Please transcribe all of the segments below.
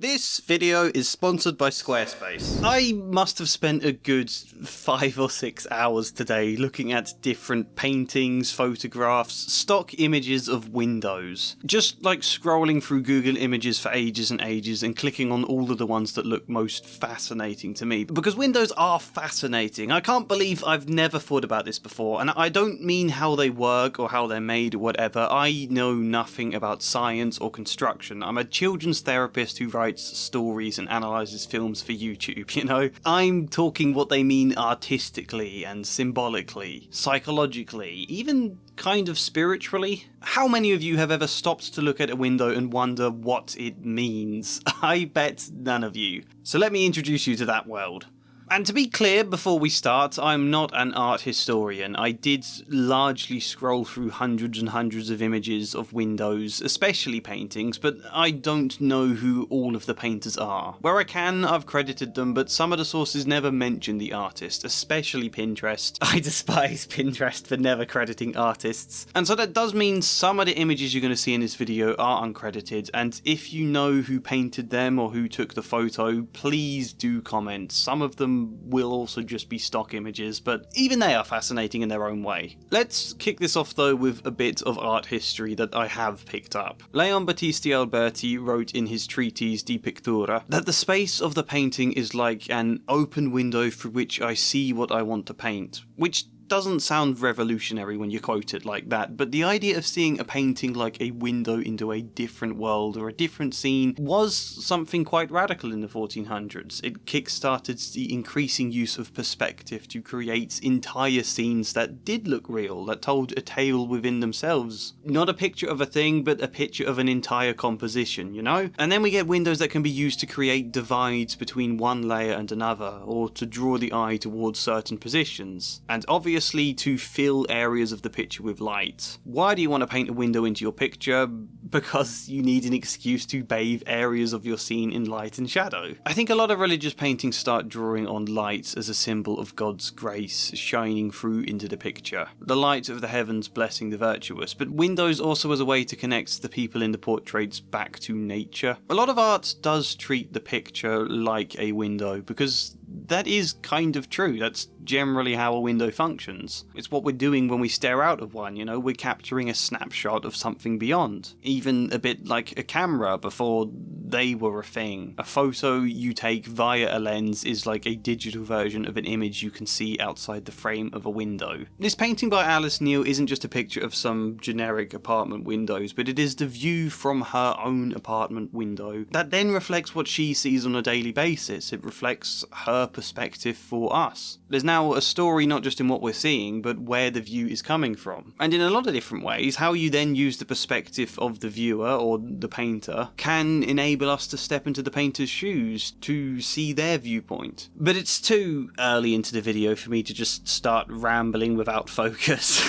This video is sponsored by Squarespace. I must have spent a good 5 or 6 hours today looking at different paintings, photographs, stock images of windows. Just like scrolling through Google Images for ages and ages and clicking on all of the ones that look most fascinating to me. Because windows are fascinating. I can't believe I've never thought about this before, and I don't mean how they work or how they're made or whatever. I know nothing about science or construction. I'm a children's therapist who writes stories and analyzes films for YouTube, you know? I'm talking what they mean artistically and symbolically, psychologically, even kind of spiritually. How many of you have ever stopped to look at a window and wonder what it means? I bet none of you. So let me introduce you to that world. And to be clear before we start, I'm not an art historian. I did largely scroll through hundreds and hundreds of images of windows, especially paintings, but I don't know who all of the painters are. Where I can, I've credited them, but some of the sources never mention the artist, especially Pinterest. I despise Pinterest for never crediting artists. And so that does mean some of the images you're going to see in this video are uncredited, and if you know who painted them or who took the photo, please do comment. Some of them will also just be stock images, but even they are fascinating in their own way. Let's kick this off though with a bit of art history that I have picked up. Leon Battista Alberti wrote in his treatise De Pictura that the space of the painting is like an open window through which I see what I want to paint, which doesn't sound revolutionary when you quote it like that, but the idea of seeing a painting like a window into a different world or a different scene was something quite radical in the 1400s. It kick-started the increasing use of perspective to create entire scenes that did look real, that told a tale within themselves. Not a picture of a thing, but a picture of an entire composition, you know? And then we get windows that can be used to create divides between one layer and another, or to draw the eye towards certain positions. And obviously to fill areas of the picture with light. Why do you want to paint a window into your picture? Because you need an excuse to bathe areas of your scene in light and shadow. I think a lot of religious paintings start drawing on light as a symbol of God's grace shining through into the picture. The light of the heavens blessing the virtuous, but windows also as a way to connect the people in the portraits back to nature. A lot of art does treat the picture like a window, because that is kind of true. That's generally how a window functions. It's what we're doing when we stare out of one, you know? We're capturing a snapshot of something beyond. Even a bit like a camera before they were a thing. A photo you take via a lens is like a digital version of an image you can see outside the frame of a window. This painting by Alice Neal isn't just a picture of some generic apartment windows, but it is the view from her own apartment window that then reflects what she sees on a daily basis. It reflects her perspective for us. There's now a story not just in what we're seeing, but where the view is coming from. And in a lot of different ways, how you then use the perspective of the viewer or the painter can enable us to step into the painter's shoes to see their viewpoint. But it's too early into the video for me to just start rambling without focus.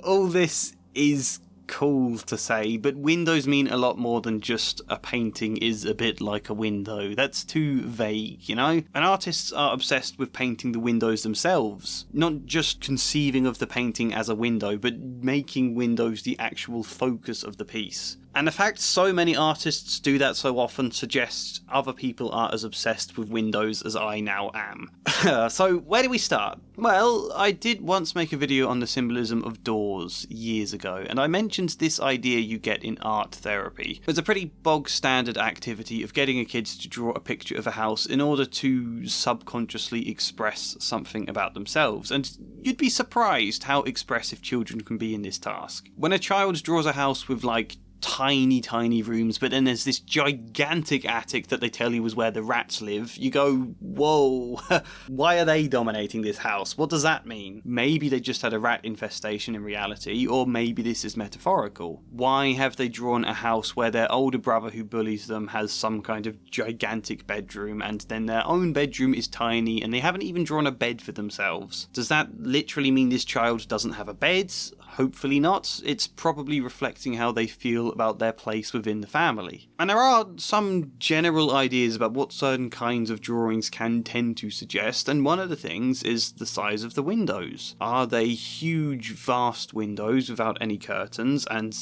All this is cool to say, but windows mean a lot more than just a painting is a bit like a window. That's too vague, you know? And artists are obsessed with painting the windows themselves, not just conceiving of the painting as a window, but making windows the actual focus of the piece. And the fact so many artists do that so often suggests other people are as obsessed with windows as I now am. So where do we start? Well, I did once make a video on the symbolism of doors years ago, and I mentioned this idea you get in art therapy. It's a pretty bog standard activity of getting a kid to draw a picture of a house in order to subconsciously express something about themselves, and you'd be surprised how expressive children can be in this task. When a child draws a house with like tiny rooms, but then there's this gigantic attic that they tell you is where the rats live, you go, whoa, why are they dominating this house? What does that mean? Maybe they just had a rat infestation in reality, or maybe this is metaphorical. Why have they drawn a house where their older brother who bullies them has some kind of gigantic bedroom, and then their own bedroom is tiny, and they haven't even drawn a bed for themselves? Does that literally mean this child doesn't have a bed? Hopefully not. It's probably reflecting how they feel about their place within the family. And there are some general ideas about what certain kinds of drawings can tend to suggest, and one of the things is the size of the windows. Are they huge, vast windows without any curtains, and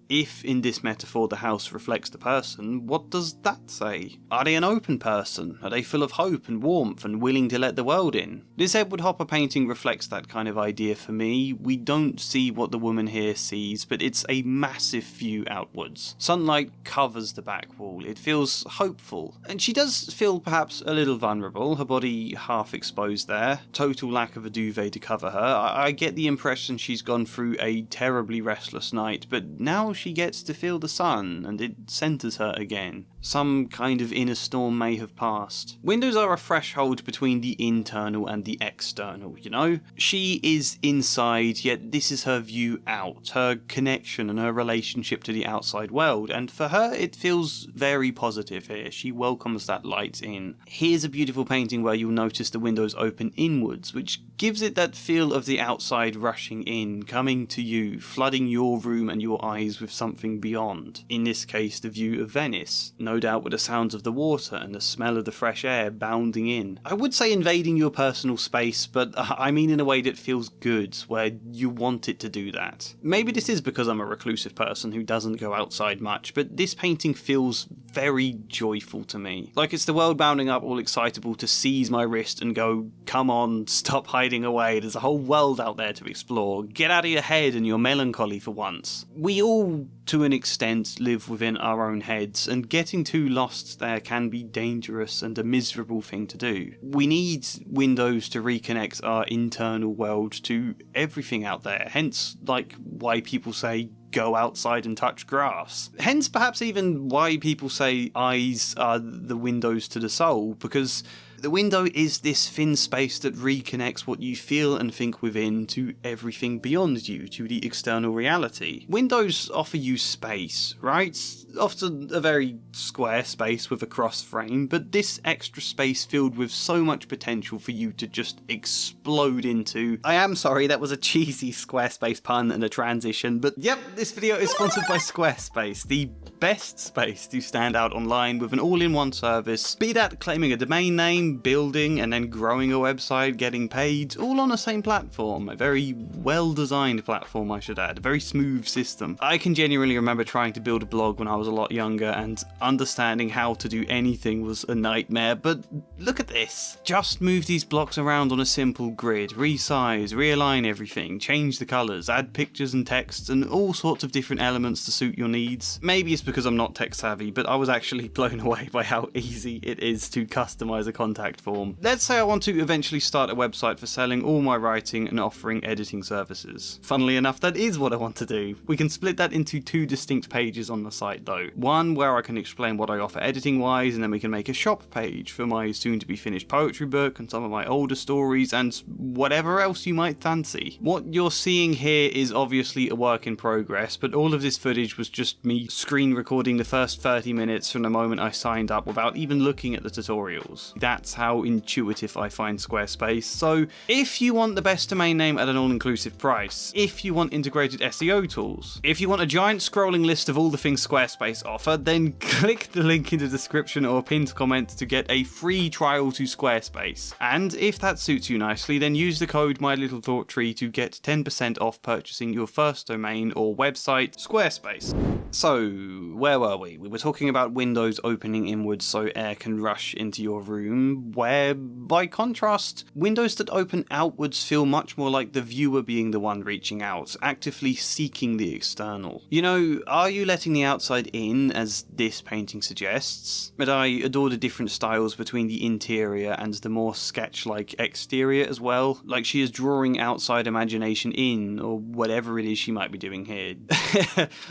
If in this metaphor the house reflects the person, what does that say? Are they an open person? Are they full of hope and warmth and willing to let the world in? This Edward Hopper painting reflects that kind of idea for me. We don't see what the woman here sees, but it's a massive view outwards. Sunlight covers the back wall. It feels hopeful. And she does feel perhaps a little vulnerable, her body half exposed there. Total lack of a duvet to cover her. I get the impression she's gone through a terribly restless night, but now she gets to feel the sun, and it centres her again. Some kind of inner storm may have passed. Windows are a threshold between the internal and the external, you know? She is inside, yet this is her view out, her connection and her relationship to the outside world, and for her it feels very positive here. She welcomes that light in. Here's a beautiful painting where you'll notice the windows open inwards, which gives it that feel of the outside rushing in, coming to you, flooding your room and your eyes with something beyond. In this case, the view of Venice, no doubt with the sounds of the water and the smell of the fresh air bounding in. I would say invading your personal space, but I mean in a way that feels good, where you want it to do that. Maybe this is because I'm a reclusive person who doesn't go outside much, but this painting feels very joyful to me. Like it's the world bounding up all excitable to seize my wrist and go, come on, stop hiding away, there's a whole world out there to explore, get out of your head and your melancholy for once. We all, to an extent, live within our own heads, and getting too lost there can be dangerous and a miserable thing to do. We need windows to reconnect our internal world to everything out there, hence like why people say go outside and touch grass. Hence perhaps even why people say eyes are the windows to the soul, because the window is this thin space that reconnects what you feel and think within to everything beyond you, to the external reality. Windows offer you space, right? Often a very square space with a cross frame, but this extra space filled with so much potential for you to just explode into. I am sorry, that was a cheesy Squarespace pun and a transition, but yep, this video is sponsored by Squarespace, the best space to stand out online with an all-in-one service, be that claiming a domain name, building and then growing a website, getting paid, all on the same platform. A very well-designed platform, I should add. A very smooth system. I can genuinely remember trying to build a blog when I was a lot younger, and understanding how to do anything was a nightmare, but look at this. Just move these blocks around on a simple grid, resize, realign everything, change the colours, add pictures and texts, and all sorts of different elements to suit your needs. Maybe it's because I'm not tech savvy, but I was actually blown away by how easy it is to customise a contact form. Let's say I want to eventually start a website for selling all my writing and offering editing services. Funnily enough, that is what I want to do. We can split that into two distinct pages on the site though. One where I can explain what I offer editing wise, and then we can make a shop page for my soon to be finished poetry book and some of my older stories and whatever else you might fancy. What you're seeing here is obviously a work in progress, but all of this footage was just me screen recording the first 30 minutes from the moment I signed up without even looking at the tutorials. That's how intuitive I find Squarespace. So if you want the best domain name at an all-inclusive price, if you want integrated SEO tools, if you want a giant scrolling list of all the things Squarespace offer, then click the link in the description or pinned comment to get a free trial to Squarespace. And if that suits you nicely, then use the code MyLittleThoughtTree to get 10% off purchasing your first domain or website, Squarespace. So, where were we? We were talking about windows opening inwards so air can rush into your room, where, by contrast, windows that open outwards feel much more like the viewer being the one reaching out, actively seeking the external. You know, are you letting the outside in, as this painting suggests? But I adore the different styles between the interior and the more sketch-like exterior as well, like she is drawing outside imagination in, or whatever it is she might be doing here.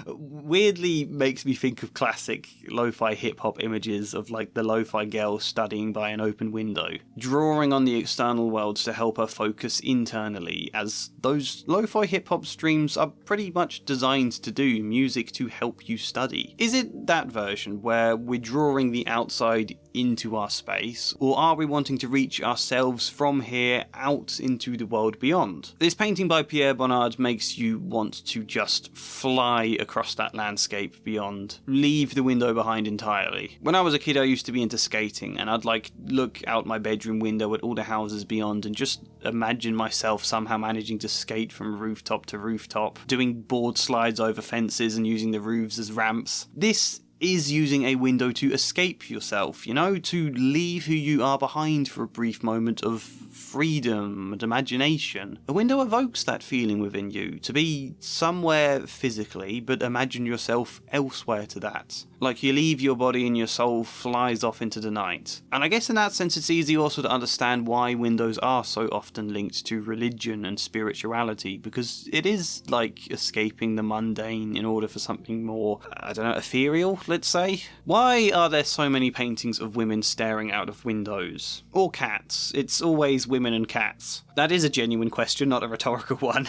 Weirdly makes me think of classic lo-fi hip-hop images of like the lo-fi girl studying by an open window, drawing on the external worlds to help her focus internally, as those lo-fi hip-hop streams are pretty much designed to do, music to help you study. Is it that version where we're drawing the outside into our space, or are we wanting to reach ourselves from here out into the world beyond? This painting by Pierre Bonnard makes you want to just fly across that landscape beyond, leave the window behind entirely. When I was a kid, I used to be into skating, and I'd look out my bedroom window at all the houses beyond and just imagine myself somehow managing to skate from rooftop to rooftop, doing board slides over fences and using the roofs as ramps. This is using a window to escape yourself, to leave who you are behind for a brief moment of freedom and imagination. A window evokes that feeling within you, to be somewhere physically, but imagine yourself elsewhere to that. Like you leave your body and your soul flies off into the night. And I guess in that sense it's easy also to understand why windows are so often linked to religion and spirituality, because it is like escaping the mundane in order for something more, ethereal, let's say. Why are there so many paintings of women staring out of windows? Or cats? It's always women and cats. That is a genuine question, not a rhetorical one.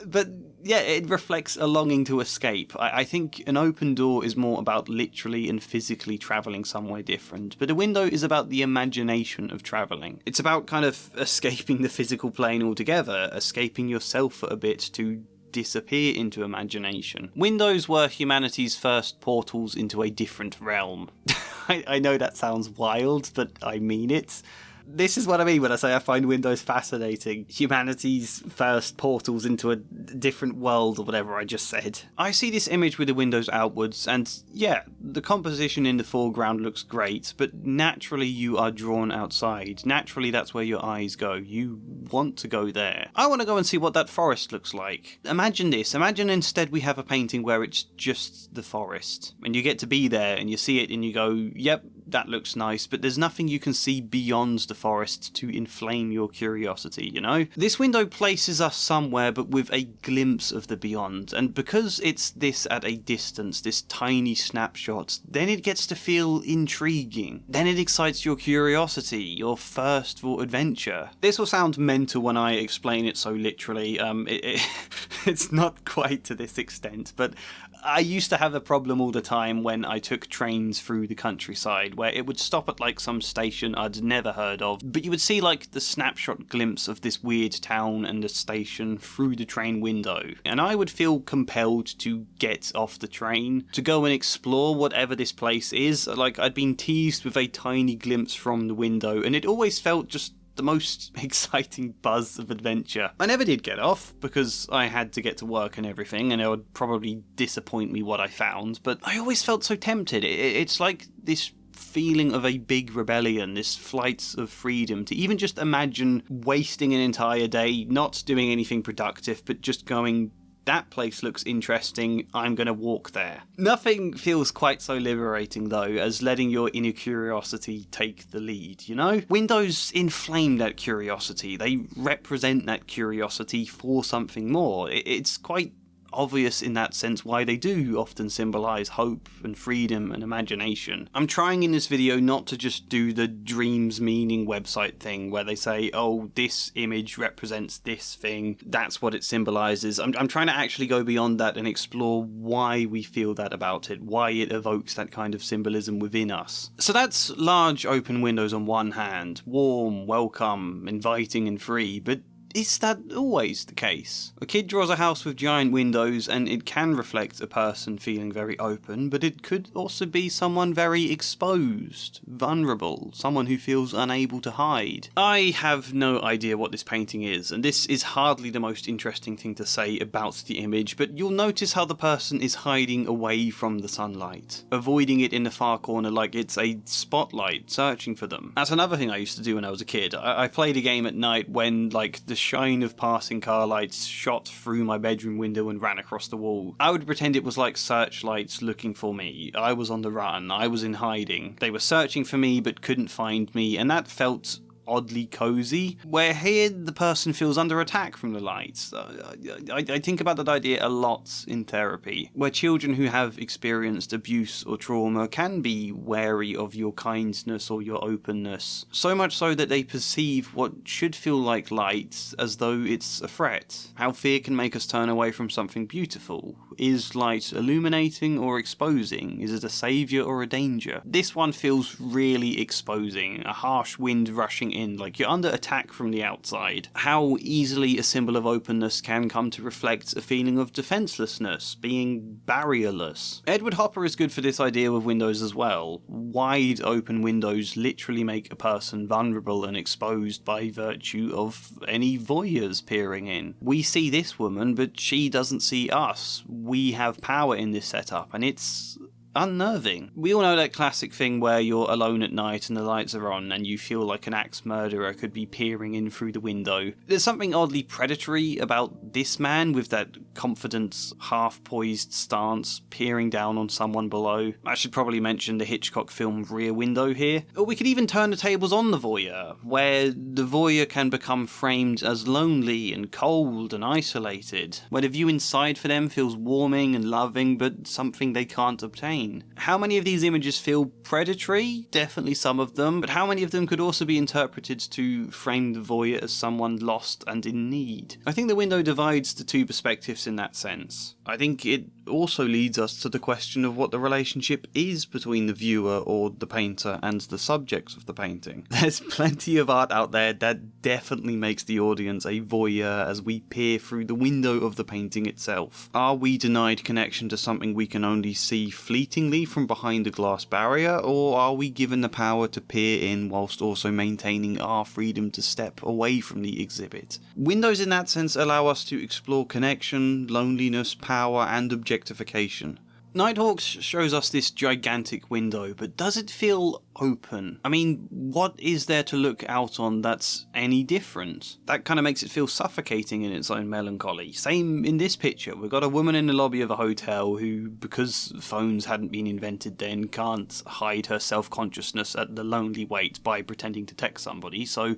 But yeah, it reflects a longing to escape. I think an open door is more about literally and physically travelling somewhere different, but a window is about the imagination of travelling. It's about kind of escaping the physical plane altogether, escaping yourself for a bit to disappear into imagination. Windows were humanity's first portals into a different realm. I know that sounds wild, but I mean it. This is what I mean when I say I find windows fascinating. Humanity's first portals into a different world, or whatever I just said. I see this image with the windows outwards, and yeah, the composition in the foreground looks great, but naturally you are drawn outside. Naturally that's where your eyes go. You want to go there. I want to go and see what that forest looks like. Imagine this. Imagine instead we have a painting where it's just the forest, and you get to be there, and you see it, and you go, yep, that looks nice, but there's nothing you can see beyond the forest to inflame your curiosity, This window places us somewhere, but with a glimpse of the beyond, and because it's this at a distance, this tiny snapshot, then it gets to feel intriguing. Then it excites your curiosity, your thirst for adventure. This will sound mental when I explain it so literally. It's not quite to this extent, but I used to have a problem all the time when I took trains through the countryside, where it would stop at some station I'd never heard of, but you would see the snapshot glimpse of this weird town and the station through the train window, and I would feel compelled to get off the train, to go and explore whatever this place is. I'd been teased with a tiny glimpse from the window, and it always felt just the most exciting buzz of adventure. I never did get off, because I had to get to work and everything, and it would probably disappoint me what I found, but I always felt so tempted. It's like this feeling of a big rebellion, this flight of freedom, to even just imagine wasting an entire day not doing anything productive, but just going, that place looks interesting, I'm gonna walk there. Nothing feels quite so liberating though as letting your inner curiosity take the lead, Windows inflame that curiosity, they represent that curiosity for something more. It's quite obvious in that sense why they do often symbolise hope and freedom and imagination. I'm trying in this video not to just do the dreams meaning website thing where they say, oh, this image represents this thing, that's what it symbolises. I'm trying to actually go beyond that and explore why we feel that about it, why it evokes that kind of symbolism within us. So that's large open windows on one hand, warm, welcome, inviting and free, but is that always the case? A kid draws a house with giant windows and it can reflect a person feeling very open, but it could also be someone very exposed, vulnerable, someone who feels unable to hide. I have no idea what this painting is, and this is hardly the most interesting thing to say about the image, but you'll notice how the person is hiding away from the sunlight, avoiding it in the far corner like it's a spotlight searching for them. That's another thing I used to do when I was a kid. I played a game at night when the shine of passing car lights shot through my bedroom window and ran across the wall. I would pretend it was like searchlights looking for me. I was on the run, I was in hiding. They were searching for me but couldn't find me, and that felt oddly cozy, where here the person feels under attack from the lights. I think about that idea a lot in therapy, where children who have experienced abuse or trauma can be wary of your kindness or your openness, so much so that they perceive what should feel like light as though it's a threat. How fear can make us turn away from something beautiful. Is light illuminating or exposing? Is it a saviour or a danger? This one feels really exposing, a harsh wind rushing in, like you're under attack from the outside. How easily a symbol of openness can come to reflect a feeling of defencelessness, being barrierless. Edward Hopper is good for this idea with windows as well. Wide open windows literally make a person vulnerable and exposed by virtue of any voyeurs peering in. We see this woman, but she doesn't see us. We have power in this setup, and it's unnerving. We all know that classic thing where you're alone at night and the lights are on and you feel like an axe murderer could be peering in through the window. There's something oddly predatory about this man with that confident, half-poised stance peering down on someone below. I should probably mention the Hitchcock film Rear Window here. Or we could even turn the tables on the voyeur, where the voyeur can become framed as lonely and cold and isolated, where the view inside for them feels warming and loving but something they can't obtain. How many of these images feel predatory? Definitely some of them, but how many of them could also be interpreted to frame the voyeur as someone lost and in need? I think the window divides the two perspectives in that sense. I think it also leads us to the question of what the relationship is between the viewer or the painter and the subjects of the painting. There's plenty of art out there that definitely makes the audience a voyeur as we peer through the window of the painting itself. Are we denied connection to something we can only see fleetingly from behind a glass barrier, or are we given the power to peer in whilst also maintaining our freedom to step away from the exhibit? Windows in that sense allow us to explore connection, loneliness, power and objectification. Nighthawks shows us this gigantic window, but does it feel open? I mean, what is there to look out on that's any different? That kind of makes it feel suffocating in its own melancholy. Same in this picture. We've got a woman in the lobby of a hotel who, because phones hadn't been invented then, can't hide her self-consciousness at the lonely wait by pretending to text somebody, so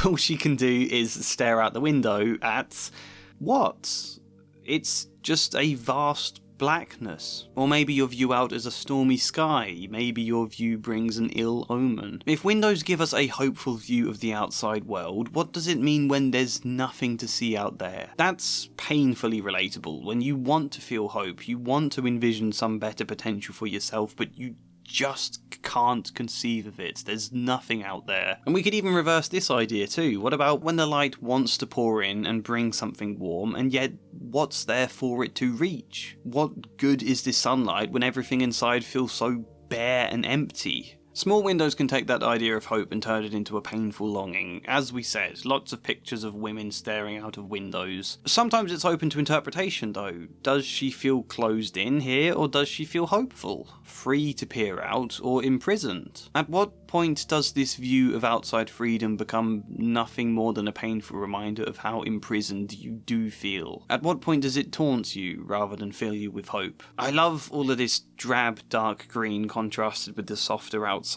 all she can do is stare out the window at what? It's just a vast blackness. Or maybe your view out is a stormy sky, maybe your view brings an ill omen. If windows give us a hopeful view of the outside world, what does it mean when there's nothing to see out there? That's painfully relatable. When you want to feel hope, you want to envision some better potential for yourself, but you just can't conceive of it. There's nothing out there. And we could even reverse this idea too. What about when the light wants to pour in and bring something warm, and yet what's there for it to reach? What good is this sunlight when everything inside feels so bare and empty? Small windows can take that idea of hope and turn it into a painful longing. As we said, lots of pictures of women staring out of windows. Sometimes it's open to interpretation though. Does she feel closed in here, or does she feel hopeful? Free to peer out, or imprisoned? At what point does this view of outside freedom become nothing more than a painful reminder of how imprisoned you do feel? At what point does it taunt you rather than fill you with hope? I love all of this drab dark green contrasted with the softer outside.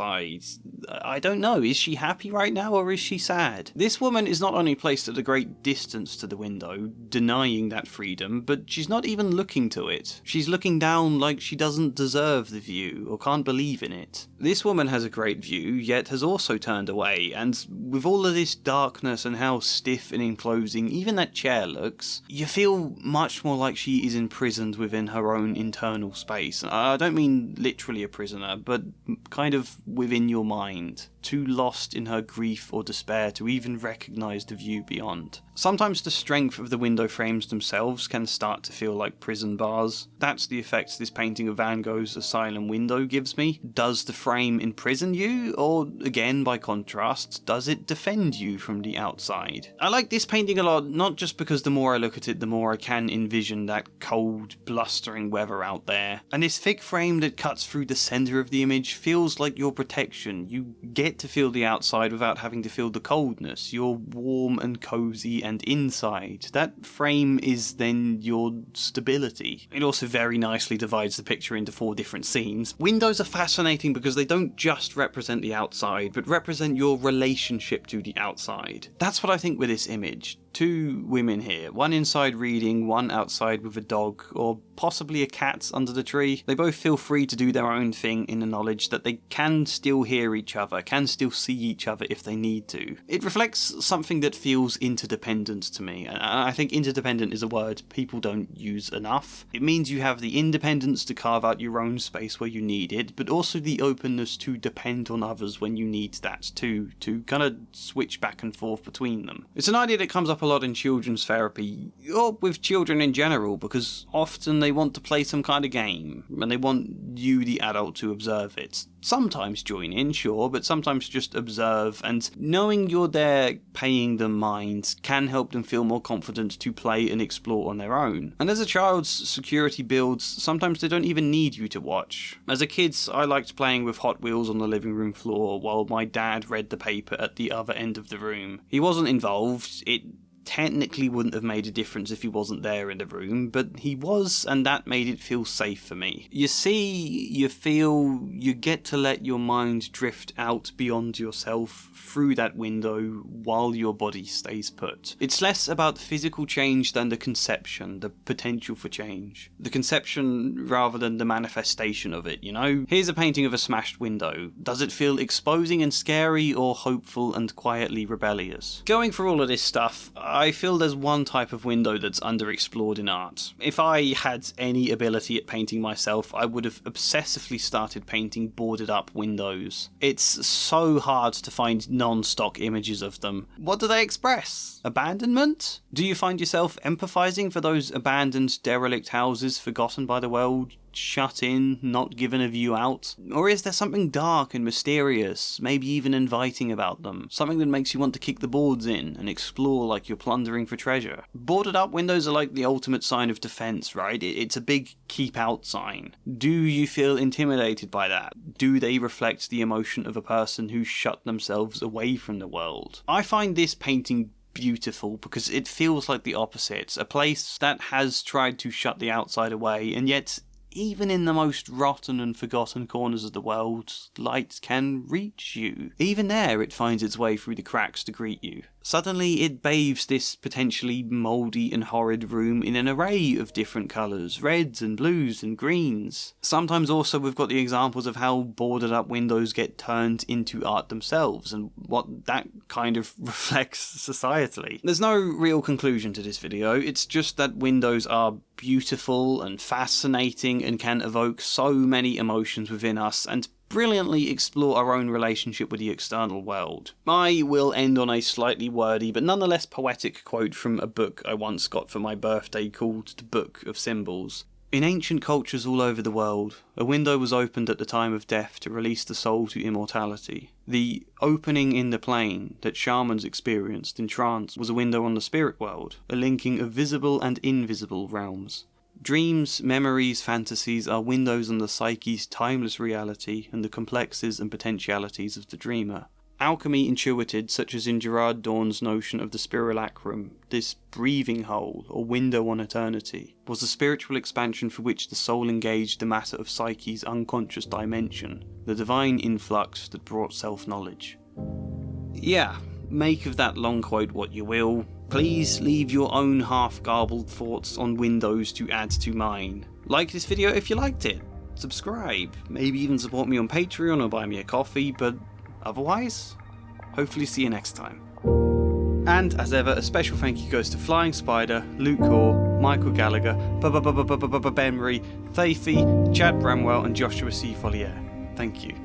I don't know, is she happy right now or is she sad? This woman is not only placed at a great distance to the window, denying that freedom, but she's not even looking to it. She's looking down like she doesn't deserve the view or can't believe in it. This woman has a great view, yet has also turned away, and with all of this darkness and how stiff and enclosing even that chair looks, you feel much more like she is imprisoned within her own internal space. I don't mean literally a prisoner, but kind of within your mind, too lost in her grief or despair to even recognise the view beyond. Sometimes the strength of the window frames themselves can start to feel like prison bars. That's the effect this painting of Van Gogh's Asylum window gives me. Does the frame imprison you, or again by contrast, does it defend you from the outside? I like this painting a lot, not just because the more I look at it, the more I can envision that cold, blustering weather out there. And this thick frame that cuts through the centre of the image feels like your protection. You get to feel the outside without having to feel the coldness. You're warm and cosy and inside. That frame is then your stability. It also very nicely divides the picture into 4 different scenes. Windows are fascinating because they don't just represent the outside, but represent your relationship to the outside. That's what I think with this image. 2 women here, one inside reading, one outside with a dog, or possibly a cat under the tree. They both feel free to do their own thing in the knowledge that they can still hear each other, can still see each other if they need to. It reflects something that feels interdependent to me, and I think interdependent is a word people don't use enough. It means you have the independence to carve out your own space where you need it, but also the openness to depend on others when you need that too, to kind of switch back and forth between them. It's an idea that comes up a lot in children's therapy, or with children in general, because often they want to play some kind of game, and they want you, the adult, to observe it. Sometimes join in, sure, but sometimes just observe, and knowing you're there paying them mind can help them feel more confident to play and explore on their own. And as a child's security builds, sometimes they don't even need you to watch. As a kid, I liked playing with Hot Wheels on the living room floor while my dad read the paper at the other end of the room. He wasn't involved. It technically wouldn't have made a difference if he wasn't there in the room, but he was, and that made it feel safe for me. You see, you feel, you get to let your mind drift out beyond yourself through that window while your body stays put. It's less about physical change than the conception, the potential for change. The conception rather than the manifestation of it, you know? Here's a painting of a smashed window. Does it feel exposing and scary, or hopeful and quietly rebellious? Going through all of this stuff, I feel there's one type of window that's underexplored in art. If I had any ability at painting myself, I would have obsessively started painting boarded up windows. It's so hard to find non-stock images of them. What do they express? Abandonment? Do you find yourself empathizing for those abandoned, derelict houses forgotten by the world? Shut in, not given a view out? Or is there something dark and mysterious, maybe even inviting about them? Something that makes you want to kick the boards in and explore like you're plundering for treasure? Boarded up windows are like the ultimate sign of defense, right? It's a big keep out sign. Do you feel intimidated by that? Do they reflect the emotion of a person who shut themselves away from the world? I find this painting beautiful because it feels like the opposite, a place that has tried to shut the outside away, and yet even in the most rotten and forgotten corners of the world, light can reach you. Even there, it finds its way through the cracks to greet you. Suddenly, it bathes this potentially mouldy and horrid room in an array of different colours, reds and blues and greens. Sometimes also we've got the examples of how boarded up windows get turned into art themselves, and what that kind of reflects societally. There's no real conclusion to this video, it's just that windows are beautiful and fascinating and can evoke so many emotions within us and brilliantly explore our own relationship with the external world. I will end on a slightly wordy but nonetheless poetic quote from a book I once got for my birthday called The Book of Symbols. In ancient cultures all over the world, a window was opened at the time of death to release the soul to immortality. The opening in the plane that shamans experienced in trance was a window on the spirit world, a linking of visible and invisible realms. Dreams, memories, fantasies are windows on the psyche's timeless reality and the complexes and potentialities of the dreamer. Alchemy intuited, such as in Gerard Dorn's notion of the spirulacrum, this breathing hole, or window on eternity, was the spiritual expansion for which the soul engaged the matter of psyche's unconscious dimension, the divine influx that brought self-knowledge. Yeah, make of that long quote what you will. Please leave your own half-garbled thoughts on windows to add to mine. Like this video if you liked it. Subscribe. Maybe even support me on Patreon or buy me a coffee, but otherwise, hopefully see you next time. And as ever, a special thank you goes to Flying Spider, Luke Hoare, Michael Gallagher, Ben Marie, Thafy, Chad Bramwell and Joshua C. Follier. Thank you.